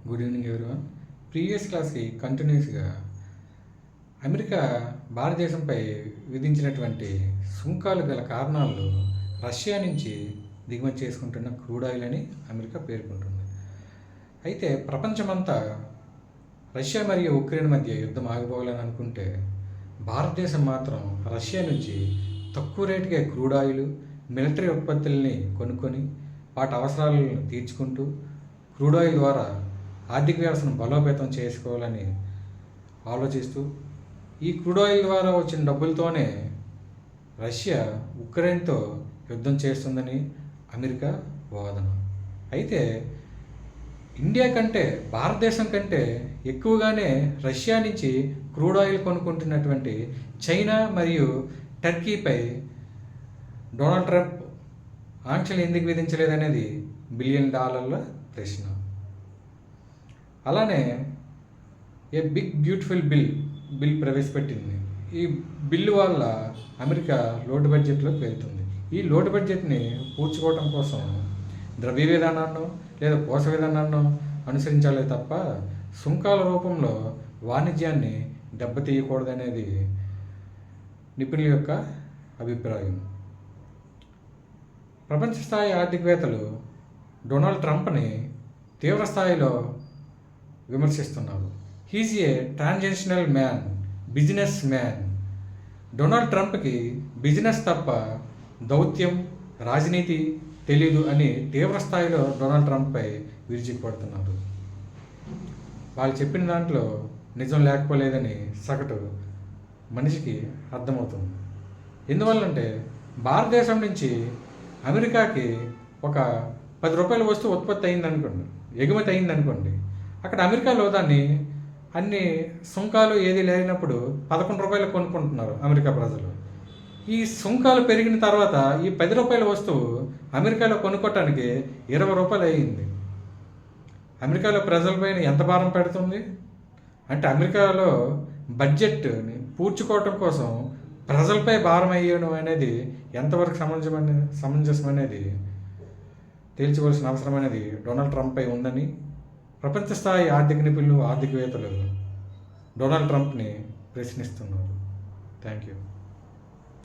Good evening everyone. Previous క్లాస్కి కంటిన్యూస్గా America భారతదేశంపై విధించినటువంటి సుంకాలు గల కారణాలు రష్యా నుంచి దిగుమతి చేసుకుంటున్న క్రూడ్ ఆయిల్ అని అమెరికా పేర్కొంటుంది. అయితే ప్రపంచమంతా రష్యా మరియు ఉక్రెయిన్ మధ్య యుద్ధం ఆగిపోవాలని అనుకుంటే భారతదేశం మాత్రం రష్యా నుంచి తక్కువ రేటుకే క్రూడ్ ఆయిల్, మిలిటరీ ఉత్పత్తుల్ని కొనుక్కొని వాటి అవసరాలను తీర్చుకుంటూ క్రూడ్ ఆయిల్ ద్వారా ఆర్థిక వ్యవస్థను బలోపేతం చేసుకోవాలని ఆలోచిస్తూ ఈ క్రూడ్ ఆయిల్ ద్వారా వచ్చిన డబ్బులతోనే రష్యా ఉక్రెయిన్తో యుద్ధం చేస్తుందని అమెరికా వాదన. అయితే ఇండియా కంటే భారతదేశం కంటే ఎక్కువగానే రష్యా నుంచి క్రూడ్ ఆయిల్ కొనుక్కుంటున్నటువంటి చైనా మరియు టర్కీపై డొనాల్డ్ ట్రంప్ ఆంక్షలు ఎందుకు విధించలేదనేది $1 బిలియన్ ప్రశ్న. అలానే ఏ బిగ్ బ్యూటిఫుల్ బిల్ ప్రవేశపెట్టింది. ఈ బిల్లు వల్ల అమెరికా లోటు బడ్జెట్లోకి వెళ్తుంది. ఈ లోటు బడ్జెట్ని పూడ్చుకోవడం కోసం ద్రవ్య విధానాన్ని లేదా కోశ విధానాన్ని అనుసరించాలే తప్ప సుంకాల రూపంలో వాణిజ్యాన్ని దెబ్బతీయకూడదనేది నిపుణుల యొక్క అభిప్రాయం. ప్రపంచ స్థాయి ఆర్థికవేత్తలు డొనాల్డ్ ట్రంప్ని తీవ్ర స్థాయిలో విమర్శిస్తున్నారు. He's a transactional man, business man. Donald ట్రంప్కి బిజినెస్ తప్ప దౌత్యం, రాజనీతి తెలీదు అని తీవ్ర స్థాయిలో డొనాల్డ్ ట్రంప్పై విరుచుకుపడుతున్నారు. వాళ్ళు చెప్పిన దాంట్లో నిజం లేకపోలేదని సగటు మనిషికి అర్థమవుతుంది. ఎందువల్లంటే భారతదేశం నుంచి అమెరికాకి ఒక ₹10 వస్తువు ఉత్పత్తి అయిందనుకోండి, ఎగుమతి అయిందనుకోండి, అక్కడ అమెరికాలో దాన్ని అన్ని సుంకాలు ఏది లేనప్పుడు ₹11 కొనుక్కుంటున్నారు అమెరికా ప్రజలు. ఈ సుంకాలు పెరిగిన తర్వాత ఈ ₹10 వస్తువు అమెరికాలో కొనుక్కోవటానికి ₹20 అయ్యింది. అమెరికాలో ప్రజలపైన ఎంత భారం పెడుతుంది అంటే అమెరికాలో బడ్జెట్ని పూడ్చుకోవటం కోసం ప్రజలపై భారం అయ్యడం అనేది ఎంతవరకు సమంజసం అనేది తేల్చవలసిన అవసరం అనేది డొనాల్డ్ ట్రంప్పై ఉందని ప్రపంచ స్థాయి ఆర్థిక నిపుణులు, ఆర్థికవేత్తలు డొనాల్డ్ ట్రంప్ని ప్రశ్నిస్తున్నారు. Thank you.